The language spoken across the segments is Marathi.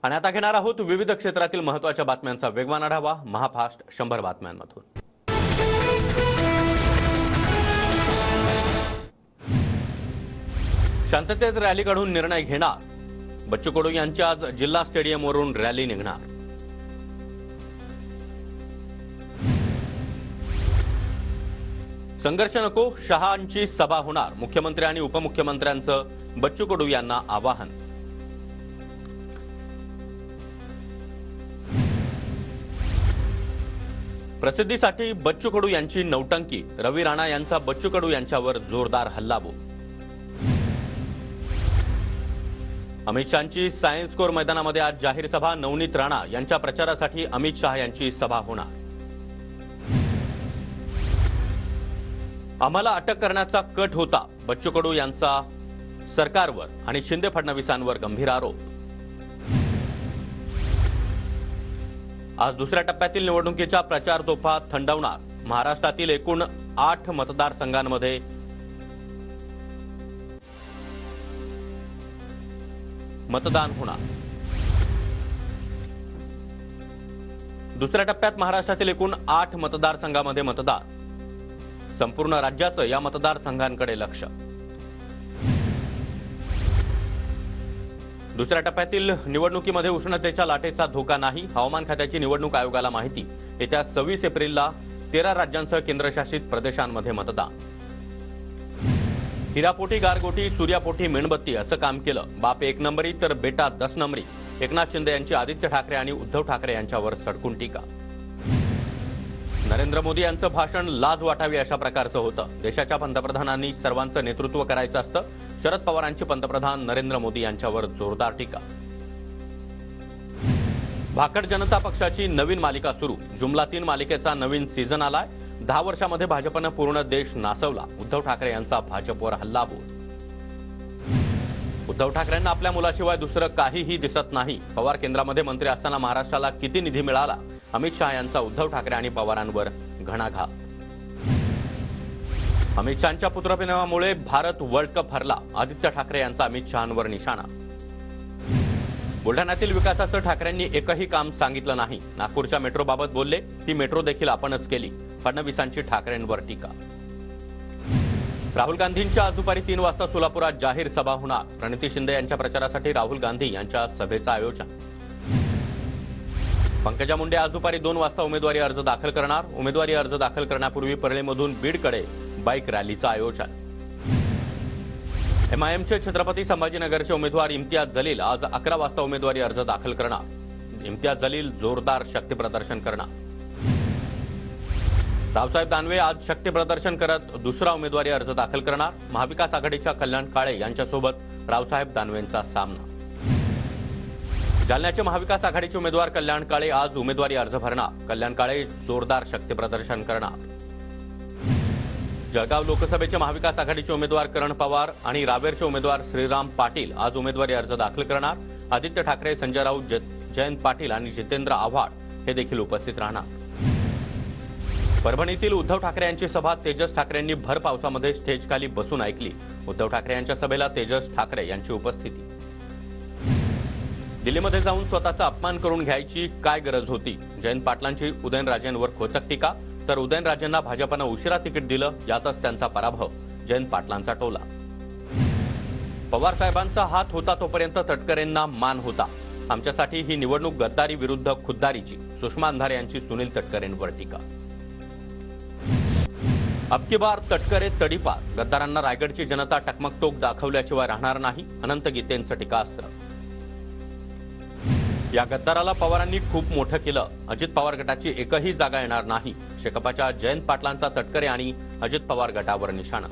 आणि आता घेणार आहोत विविध क्षेत्रातील महत्त्वाच्या बातम्यांचा वेगवान आढावा महाफास्ट 100 बातम्यांमधून। शांततेत रॅली काढून निर्णय घेणार, बच्चू कडू यांची आज जिल्हा स्टेडियमवरून रॅली निघणार। संघर्ष नको, शहांची सभा होणार, मुख्यमंत्री आणि उपमुख्यमंत्र्यांचं बच्चू कडू यांना आवाहन। प्रसिद्धीसाठी बच्चू कडू यांची नौटंकी, रवी राणा यांचा बच्चू कडू यांच्यावर जोरदार हल्लाबोल। अमित शहांची सायन्स कोर मैदानामध्ये आज जाहीर सभा, नवनीत राणा यांच्या प्रचारासाठी अमित शहा यांची सभा होणार। आम्हाला अटक करण्याचा कट होता, बच्चू कडू यांचा सरकारवर आणि शिंदे फडणवीसांवर गंभीर आरोप। आज दुसऱ्या टप्प्यातील निवडणुकीच्या प्रचार तोफा थंडवणार, महाराष्ट्रातील एकूण 8 मतदारसंघांमध्ये मतदान होणार। दुसऱ्या टप्प्यात महाराष्ट्रातील एकूण 8 मतदारसंघांमध्ये मतदान, संपूर्ण राज्याचं या मतदारसंघांकडे लक्ष। दुसऱ्या टप्प्यातील निवडणुकीमध्ये उष्णतेच्या लाटेचा धोका नाही, हवामान खात्याची निवडणूक आयोगाला माहिती। येत्या 26 एप्रिलला 13 राज्यांसह केंद्रशासित प्रदेशांमध्ये मतदान। हिरापोटी गारगोटी, सूर्यापोटी मेणबत्ती असं काम केलं, बाप 1 नंबरी तर बेटा 10 नंबरी। एकनाथ शिंदे यांची आदित्य ठाकरे आणि उद्धव ठाकरे यांच्यावर सडकून टीका। नरेंद्र मोदी यांचं भाषण लाज वाटावी अशा प्रकारचं होतं, देशाच्या पंतप्रधानांनी सर्वांचं नेतृत्व करायचं असतं, शरद पवारांची पंतप्रधान नरेंद्र मोदी यांच्यावर जोरदार टीका। भाकड जनता पक्षाची नवीन मालिका सुरू, जुमला 3 मालिकेचा नवीन सीझन आलाय। 10 वर्षामध्ये भाजपनं पूर्ण देश नासवला, उद्धव ठाकरे यांचा भाजपवर हल्लाबोल। उद्धव ठाकरेंना आपल्या मुलाशिवाय दुसरं काहीही दिसत नाही, पवार केंद्रामध्ये मंत्री असताना महाराष्ट्राला किती निधी मिळाला, अमित शहा यांचा उद्धव ठाकरे आणि पवारांवर घणाघात। अमित शहांच्या पुत्रप्रेमामुळे भारत वर्ल्ड कप हरला, आदित्य ठाकरे यांचा अमित शहांवर निशाणा। बुलढाण्यातील विकासाचं ठाकरेंनी एकही काम सांगितलं नाही, नागपूरच्या मेट्रोबाबत बोलले, ती मेट्रो देखील आपणच केली, फडणवीसांची ठाकरेंवर टीका। राहुल गांधींच्या आज दुपारी 3 वाजता सोलापुरात जाहीर सभा होणार, प्रणिती शिंदे यांच्या प्रचारासाठी राहुल गांधी यांच्या सभेचं आयोजन। पंकजा मुंडे आज दुपारी 2 वाजता उमेदवारी अर्ज दाखल करणार, उमेदवारी अर्ज दाखल करण्यापूर्वी परळीमधून बीडकडे बाईक रॅलीचं आयोजन। एमआयएमचे छत्रपती संभाजीनगरचे उमेदवार इम्तियाज जलील आज 11 वाजता उमेदवारी अर्ज दाखल करणार, इम्तियाज जलील जोरदार शक्तीप्रदर्शन करणार। रावसाहेब दानवे आज शक्तीप्रदर्शन करत दुसरा उमेदवारी अर्ज दाखल करणार, महाविकास आघाडीच्या कल्याण काळे यांच्यासोबत रावसाहेब दानवेंचा सामना। जालन्याचे महाविकास आघाडीचे उमेदवार कल्याण काळे आज उमेदवारी अर्ज भरणार, कल्याण काळे जोरदार शक्तीप्रदर्शन करणार। जळगाव लोकसभेचे महाविकास आघाडीचे उमेदवार करण पवार आणि रावेरचे उमेदवार श्रीराम पाटील आज उमेदवारी अर्ज दाखल करणार, आदित्य ठाकरे, संजय राऊत, जयंत पाटील आणि जितेंद्र आव्हाड हे देखील उपस्थित राहणार। परभणीतील उद्धव ठाकरे यांची सभा तेजस ठाकरेंनी भर पावसामध्ये स्टेजखाली बसून ऐकली, उद्धव ठाकरे यांच्या सभेला तेजस ठाकरे यांची उपस्थिती। दिल्लीमध्ये जाऊन स्वतःचा अपमान करून घ्यायची काय गरज होती, जयंत पाटलांची उदयनराजेंवर खोचक टीका, तर उदयनराजेंना भाजपनं उशिरा तिकीट दिलं, यातच त्यांचा पराभव, जयंत पाटलांचा टोला। पवार साहेबांचा हात होता तोपर्यंत तटकरेंना मान होता, आमच्यासाठी ही निवडणूक गद्दारी विरुद्ध खुद्दारीची, सुषमा अंधारे यांची सुनील तटकरेंवर टीका। अब की बार तटकरे तडीपार, गद्दारांना रायगडची जनता टकमकटोक दाखवल्याशिवाय राहणार नाही, अनंत गीतेंचं टीकास्त्र। या गद्दाराला पवारांनी खूप मोठं केलं, अजित पवार गटाची एकही जागा येणार नाही, शेकापच्या जयंत पाटलांचा तटकरे आणि अजित पवार गटावर निशाणा।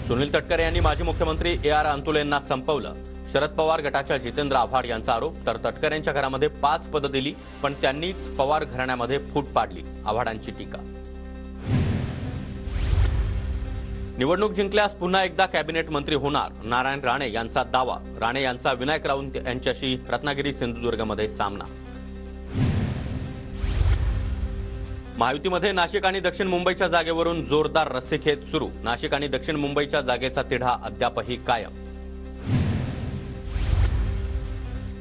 सुनील तटकरे यांनी माजी मुख्यमंत्री AR अंतुलेंना संपवलं, शरद पवार गटाच्या जितेंद्र आव्हाड यांचा आरोप, तर तटकरेंच्या घरामध्ये 5 पदं दिली पण त्यांनीच पवार घराण्यामध्ये फूट पाडली, आव्हाडांची टीका। निवडणूक जिंकल्यास पुन्हा एकदा कॅबिनेट मंत्री होणार, नारायण राणे यांचा दावा, राणे यांचा विनायक राऊत यांच्याशी रत्नागिरी सिंधुदुर्गमध्ये सामना। महायुतीमध्ये नाशिक आणि दक्षिण मुंबईच्या जागेवरून जोरदार रस्सीखेच सुरू, नाशिक आणि दक्षिण मुंबईच्या जागेचा तिढा अद्यापही कायम।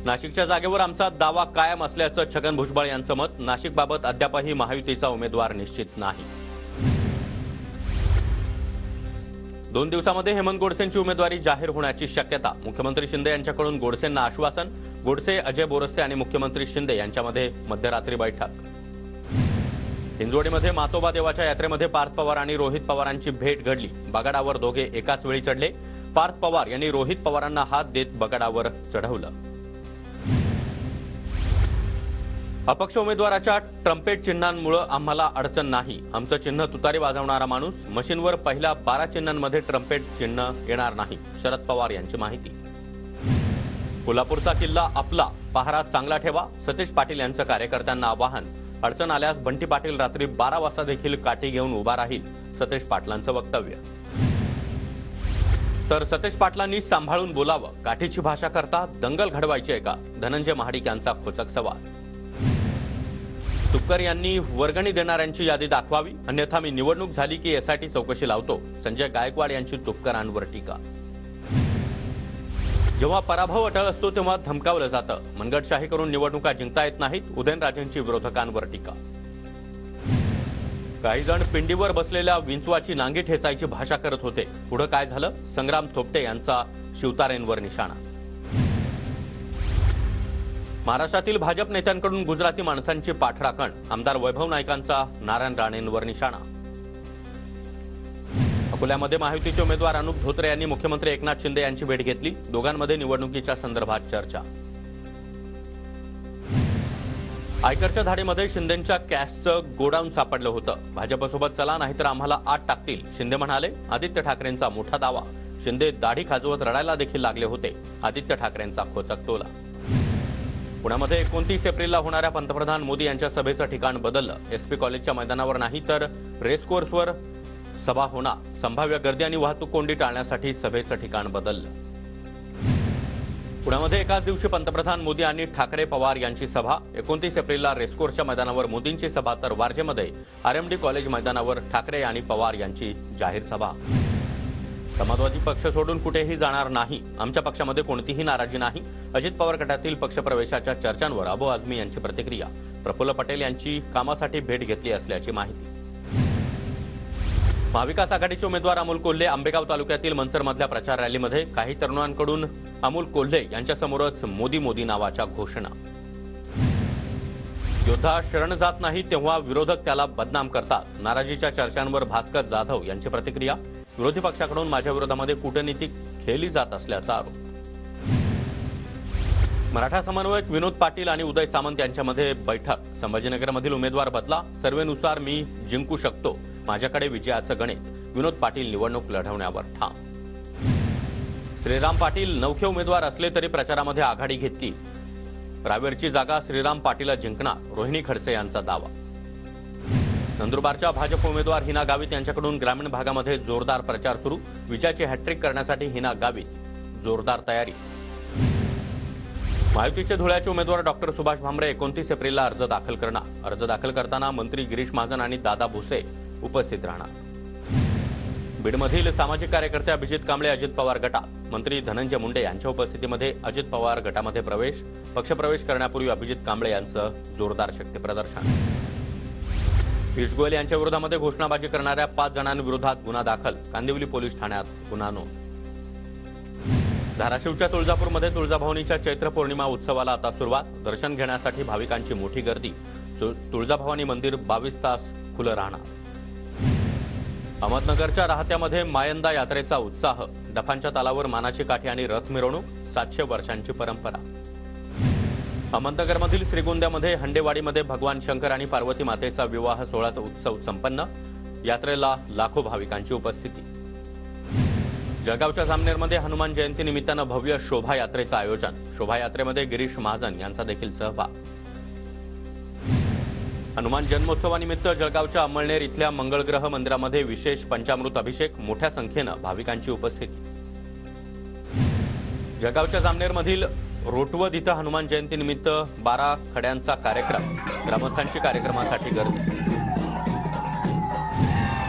नाशिकच्या जागेवर आमचा दावा कायम असल्याचं छगन भुजबळ यांचं मत. नाशिकबाबत अद्यापही महायुतीचा उमेदवार निश्चित नाही. 2 दिवसांमध्ये हेमंत गोडसेंची उमेदवारी जाहीर होण्याची शक्यता. मुख्यमंत्री शिंदे यांच्याकडून गोडसेंना आश्वासन. गोडसे, अजय बोरस्ते आणि मुख्यमंत्री शिंदे यांच्यामध्ये मध्यरात्री बैठक. हिंजवडीमध्ये मातोबा देवाच्या यात्रेमध्ये पार्थ पवार आणि रोहित पवारांची भेट घडली. बगाडावर दोघे एकाच वेळी चढले. पार्थ पवार यांनी रोहित पवारांना हात देत बगाडावर चढवलं. अपक्ष उमेदवाराच्या ट्रम्पेट चिन्हांमुळे आम्हाला अडचण नाही. आमचं चिन्ह तुतारी वाजवणारा माणूस. मशीनवर पहिल्या 12 चिन्हांमध्ये ट्रम्पेट चिन्ह येणार नाही. शरद पवार यांची माहिती. कोल्हापूरचा किल्ला आपला, पहारा चांगला ठेवा. सतीश पाटील यांचं कार्यकर्त्यांना आवाहन. अडचण आल्यास बंटी पाटील रात्री 12 वाजता देखील काठी घेऊन उभा राहील. सतीश पाटलांचं वक्तव्य. तर सतीश पाटलांनी सांभाळून बोलावं. काठीची भाषा करता दंगल घडवायची आहे का? धनंजय महाडिक यांचा खोचक सवाल. तुपकर यांनी वर्गणी देणाऱ्यांची यादी दाखवावी, अन्यथा मी निवडणूक झाली की एसआयटी चौकशी लावतो. संजय गायकवाड यांची तुपकरांवर टीका. जेव्हा पराभव अटळ असतो तेव्हा धमकावलं जातं. मनगटशाही करून निवडणुका जिंकता येत नाहीत. उदयनराजेंची विरोधकांवर टीका. काही जण पिंडीवर बसलेल्या विंचवाची नांगी ठेचायची भाषा करत होते. पुढे काय झालं? संग्राम थोपटे यांचा शिवतारेंवर निशाणा. महाराष्ट्रातील भाजप नेत्यांकडून गुजराती माणसांची पाठराखण. आमदार वैभव नाईकांचा नारायण राणेंवर निशाणा. अकोल्यामध्ये महायुतीचे उमेदवार अनुप धोत्रे यांनी मुख्यमंत्री एकनाथ शिंदे यांची भेट घेतली. दोघांमध्ये निवडणुकीच्या संदर्भात चर्चा. आयकरच्या धाडीमध्ये शिंदेंच्या कॅशचं गोडाऊन सापडलं होतं. भाजपसोबत चला नाहीतर आम्हाला आत टाकतील, शिंदे म्हणाले. आदित्य ठाकरेंचा मोठा दावा. शिंदे दाढी खाजवत रडायला देखील लागले होते. आदित्य ठाकरेंचा खोचक टोला. पुण्यामध्ये 29 एप्रिलला होणाऱ्या पंतप्रधान मोदी यांच्या सभेचं ठिकाण बदललं. एसपी कॉलेजच्या मैदानावर नाही तर रेसकोर्सवर सभा होणार. संभाव्य गर्दी आणि वाहतूक कोंडी टाळण्यासाठी सभेचं ठिकाण बदललं. पुण्यामध्ये एकाच दिवशी पंतप्रधान मोदी आणि ठाकरे पवार यांची सभा. 29 एप्रिलला रेसकोर्सच्या मैदानावर मोदींची सभा तर वारजेमध्ये आरएमडी कॉलेज मैदानावर ठाकरे आणि पवार यांची जाहीर सभा. समाजवादी पक्ष सोडून कुठेही जाणार नाही. आमच्या पक्षामध्ये कोणतीही नाराजी नाही. अजित पवार गटातील पक्षप्रवेशाच्या चर्चांवर अबू आझमी यांची प्रतिक्रिया. प्रफुल्ल पटेल यांची कामासाठी भेट घेतली असल्याची माहिती. महाविकास आघाडीचे उमेदवार अमोल कोल्हे आंबेगाव तालुक्यातील मनसरमधल्या प्रचार रॅलीमध्ये. काही तरुणांकडून अमोल कोल्हे यांच्यासमोरच मोदी मोदी नावाच्या घोषणा. योद्धा शरण जात नाही तेव्हा विरोधक त्याला बदनाम करतात. नाराजीच्या चर्चांवर भास्कर जाधव यांची प्रतिक्रिया. विरोधी पक्षाकडून माझ्या विरोधामध्ये कूटनीती खेळली जात असल्याचा आरोप. मराठा समन्वयक विनोद पाटील आणि उदय सामंत यांच्यामध्ये बैठक. संभाजीनगरमधील उमेदवार बदला. सर्वेनुसार मी जिंकू शकतो. माझ्याकडे विजयाचं गणित. विनोद पाटील निवडणूक लढवण्यावर ठाम. श्रीराम पाटील नवखे उमेदवार असले तरी प्रचारामध्ये आघाडी घेतली. रावेरची जागा श्रीराम पाटीलला जिंकणार. रोहिणी खडसे यांचा दावा. नंदुरबारच्या भाजप उमेदवार हिना गावित यांच्याकडून ग्रामीण भागामध्ये जोरदार प्रचार सुरू. विजयाची हॅट्रिक करण्यासाठी हिना गावित जोरदार तयारी. महायुतीचे धुळ्याचे उमेदवार डॉक्टर सुभाष भामरे 29 एप्रिलला अर्ज दाखल करणार. अर्ज दाखल करताना मंत्री गिरीश महाजन आणि दादा भुसे उपस्थित राहणार. बीडमधील सामाजिक कार्यकर्ते अभिजित कांबळे अजित पवार गटात. मंत्री धनंजय मुंडे यांच्या उपस्थितीमध्ये अजित पवार गटामध्ये प्रवेश. पक्षप्रवेश करण्यापूर्वी अभिजित कांबळे यांचं जोरदार शक्तीप्रदर्शन. पियुष गोयल यांच्या विरोधामध्ये घोषणाबाजी करणाऱ्या 5 जणांविरोधात गुन्हा दाखल. कांदिवली पोलीस ठाण्यात गुन्हा नोंद. धाराशिवच्या तुळजापूरमध्ये तुळजाभवानीच्या चैत्र पौर्णिमा उत्सवाला आता सुरुवात. दर्शन घेण्यासाठी भाविकांची मोठी गर्दी. तुळजाभवानी मंदिर 22 तास खुलं राहणार. अहमदनगरच्या राहत्यामध्ये मायंदा यात्रेचा उत्साह. डफांच्या तालावर मानाची काठी आणि रथ मिरवणूक. 700 वर्षांची परंपरा. अहमदनगरमधील श्रीगोंद्यामध्ये हंडेवाडीमध्ये भगवान शंकर आणि पार्वती मातेचा विवाह सोहळ्याचा उत्सव संपन्न. यात्रेला लाखो भाविकांची उपस्थिती. जळगावच्या जामनेरमध्ये हनुमान जयंती निमित्तानं भव्य शोभायात्रेचं आयोजन. शोभायात्रेमध्ये गिरीश महाजन यांचा देखील सहभाग. हनुमान जन्मोत्सवानिमित्त जळगावच्या अमळनेर इथल्या मंगळग्रह मंदिरामध्ये विशेष पंचामृत अभिषेक. मोठ्या संख्येनं भाविकांची उपस्थिती. जळगावच्या जामनेरमधील रोटवद इथं हनुमान जयंतीनिमित्त 12 खड्यांचा कार्यक्रम. ग्रामस्थांची कार्यक्रमासाठी गर्दी.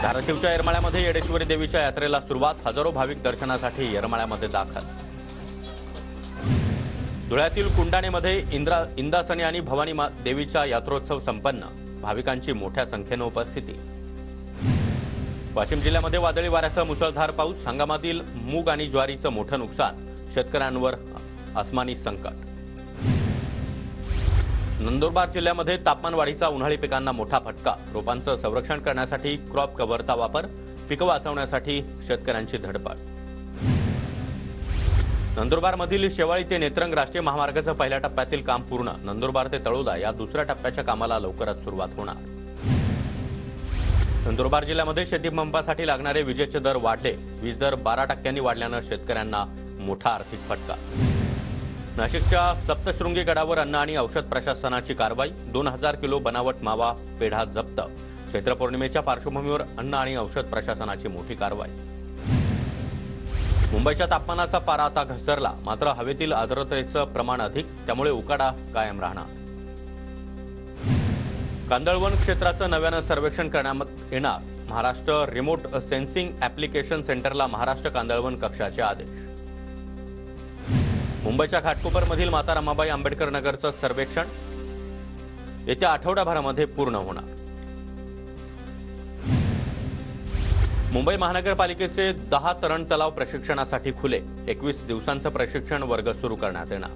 धाराशिवच्या येरमाळ्यामध्ये येडेश्वरी देवीच्या यात्रेला सुरुवात. हजारो भाविक दर्शनासाठी येरमाळ्यामध्ये दाखल. धुळ्यातील कुंडाणेमध्ये इंदासनी आणि भवानी देवीचा यात्रोत्सव संपन्न, भाविकांची मोठ्या संख्येने उपस्थिती. वाशिम जिल्ह्यामध्ये वादळी वाऱ्यासह मुसळधार पाऊस, हंगामातील मूग आणि ज्वारीचं मोठं नुकसान, शेतकऱ्यांवर आसमानी संकट. नंदुरबार जिल्ह्यामध्ये तापमान वाढीचा उन्हाळी पिकांना मोठा फटका, रोपांचं संरक्षण करण्यासाठी क्रॉप कव्हरचा वापर, पिकं वाचवण्यासाठी शेतकऱ्यांची धडपड. नंदुरबारमधील शेवाळी ते नेत्रंग राष्ट्रीय महामार्गाचं पहिल्या टप्प्यातील काम पूर्ण, नंदुरबार ते तळोदा या दुसऱ्या टप्प्याच्या कामाला लवकरच सुरुवात होणार. नंदुरबार जिल्ह्यामध्ये शेतीपंपासाठी लागणारे विजेचे दर वाढले, वीज दर 12% वाढल्यानं शेतकऱ्यांना मोठा आर्थिक फटका. नाशिकच्या सप्तशृंगी गडावर अन्न आणि औषध प्रशासनाची कारवाई, 2000 किलो बनावट मावा पेढा जप्त, चैत्रपौर्णिमेच्या पार्श्वभूमीवर अन्न आणि औषध प्रशासनाची मोठी कारवाई. मुंबईच्या तापमानाचा पारा आता घसरला, मात्र हवेतील आर्द्रतेचं प्रमाण अधिक, त्यामुळे उकाडा कायम राहणार. कांदळवन क्षेत्राचं नव्यानं सर्वेक्षण करण्यात येणार, महाराष्ट्र रिमोट सेन्सिंग ॲप्लिकेशन सेंटरला महाराष्ट्र कांदळवन कक्षाचे आदेश. मुंबईच्या घाटकोपरमधील माता रमाबाई आंबेडकर नगरचं सर्वेक्षण येत्या आठवड्याभरामध्ये पूर्ण होणार. मुंबई महानगरपालिकेचे 10 तरण तलाव प्रशिक्षणासाठी खुले, 21 दिवसांचं प्रशिक्षण वर्ग सुरू करण्यात येणार.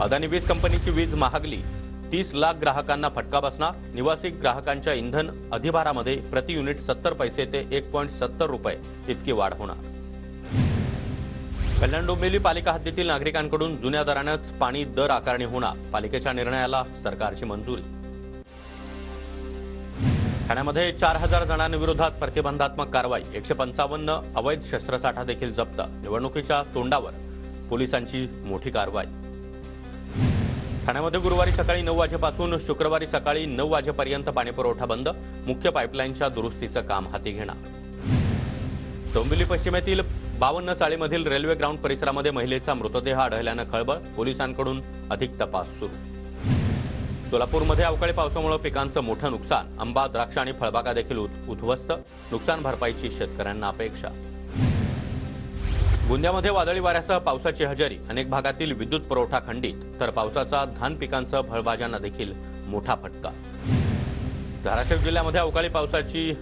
अदानी वीज कंपनीची वीज महागली, 30 लाख ग्राहकांना फटका बसणार, निवासी ग्राहकांच्या इंधन अधिभारामध्ये प्रति युनिट 70 पैसे ते 1.70 रुपये इतकी वाढ होणार. कल्याण डोंबिवली पालिका हद्दीतील नागरिकांकडून जुन्या दरानेच पाणी दर आकारणी होणार, पालिकेच्या निर्णयाला सरकारची मंजुरी. ठाण्यामध्ये 4000 जणांविरोधात प्रतिबंधात्मक कारवाई, 155 अवैध शस्त्रसाठा देखील जप्त, निवडणुकीच्या तोंडावर पोलिसांची मोठी कारवाई. ठाण्यामध्ये गुरुवारी सकाळी 9 वाजेपासून शुक्रवारी सकाळी 9 वाजेपर्यंत पाणीपुरवठा बंद, मुख्य पाईपलाईनच्या दुरुस्तीचं काम हाती घेणार. डोंबिवली पश्चिमेतील 52 चाळीमधील रेल्वे ग्राउंड परिसरामध्ये महिलेचा मृतदेह आढळल्यानं खळबळ, पोलिसांकडून अधिक तपास सुरू. सोलापूरमध्ये अवकाळी पावसामुळे पिकांचं मोठं नुकसान, आंबा, द्राक्ष आणि फळबागा देखील उद्ध्वस्त, नुकसान भरपाईची शेतकऱ्यांना अपेक्षा. गोंदियामध्ये वादळी वाऱ्यासह पावसाची हजेरी, अनेक भागातील विद्युत पुरवठा खंडित, तर पावसाचा धान पिकांसह फळभाज्यांना देखील मोठा फटका. धाराशिव जिल्ह्यामध्ये अवकाळी पावसाची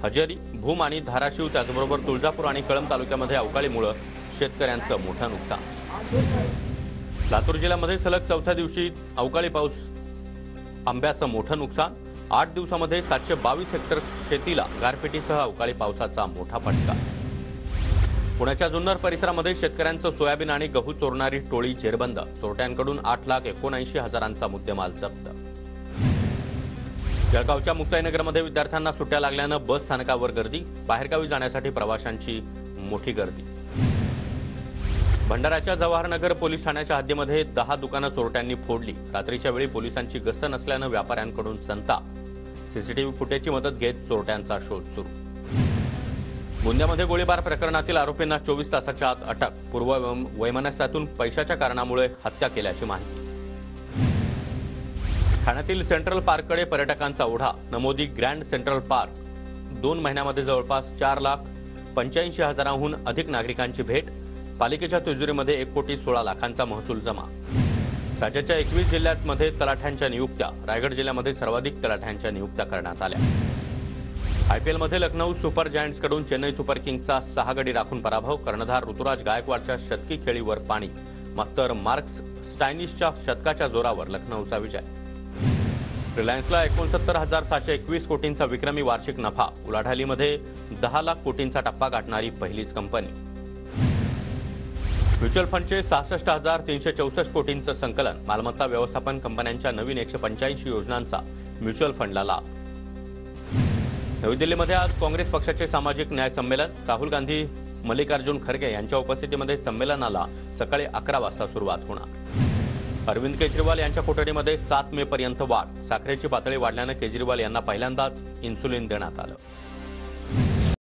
हजेरी, भूम आणि धाराशिव, त्याचबरोबर तुळजापूर आणि कळंब तालुक्यामध्ये अवकाळीमुळे शेतकऱ्यांचं मोठं नुकसान. लातूर जिल्ह्यामध्ये सलग 4थ्या दिवशी अवकाळी पाऊस, आंब्याचं मोठं नुकसान, 8 दिवसामध्ये 722 हेक्टर शेतीला गारपिटीसह अवकाळी पावसाचा मोठा फटका. पुण्याच्या जुन्नर परिसरामध्ये शेतकऱ्यांचं सोयाबीन आणि गहू चोरणारी टोळी जेरबंद, चोरट्यांकडून 8,79,000चा मुद्देमाल जप्त. जळगावच्या मुक्ताईनगरमध्ये विद्यार्थ्यांना सुट्ट्या लागल्यानं बस स्थानकावर गर्दी, बाहेरगावी जाण्यासाठी प्रवाशांची मोठी गर्दी. भंडाऱ्याच्या जवाहरनगर पोलीस ठाण्याच्या हद्दीमध्ये 10 दुकानं चोरट्यांनी फोडली, रात्रीच्या वेळी पोलिसांची गस्त नसल्यानं व्यापाऱ्यांकडून संताप, सीसीटीव्ही फुटेजची मदत घेत चोरट्यांचा शोध सुरू. गोंदियामध्ये गोळीबार प्रकरणातील आरोपींना 24 तासाच्या आत अटक, पूर्व वैमनस्यातून पैशाच्या कारणामुळे हत्या केल्याची माहिती. ठाण्यातील सेंट्रल पार्ककडे पर्यटकांचा ओढा, नमोदी ग्रँड सेंट्रल पार्क, 2 महिन्यामध्ये जवळपास 4,85,000हून अधिक नागरिकांची भेट, पालिकेच्या तिजोरीमध्ये 1,16,00,000चा महसूल जमा. राज्याच्या 21 जिल्ह्यांमध्ये तलाठ्यांच्या नियुक्त्या, रायगड जिल्ह्यामध्ये सर्वाधिक तलाठ्यांच्या नियुक्त्या करण्यात आल्या. आयपीएलमध्ये लखनौ सुपर जायंट्सकडून चेन्नई सुपर किंग्सचा 6 गडी राखून पराभव, कर्णधार ऋतुराज गायकवाडच्या शतकी खेळीवर पाणी, मात्र मार्क्स स्टायनिसच्या शतकाच्या जोरावर लखनौचा विजय. रिलायन्सला 69,721 कोटींचा विक्रमी वार्षिक नफा, उलाढालीमध्ये 10 लाख कोटींचा टप्पा गाठणारी पहिलीच कंपनी. म्युच्युअल फंडचे 66,364 कोटींचं संकलन, मालमत्ता व्यवस्थापन कंपन्यांच्या नवीन 185 योजनांचा म्युच्युअल फंडला लाभ. नवी दिल्लीमध्ये आज काँग्रेस पक्षाचे सामाजिक न्याय संमेलन, राहुल गांधी, मल्लिकार्जुन खरगे यांच्या उपस्थितीमध्ये संमेलनाला सकाळी 11 वाजता सुरुवात होणार. अरविंद केजरीवाल यांच्या कोठडीमध्ये 7 मे पर्यंत वाढ, साखरेची पातळी वाढल्यानं केजरीवाल यांना पहिल्यांदाच इन्सुलिन देण्यात आलं.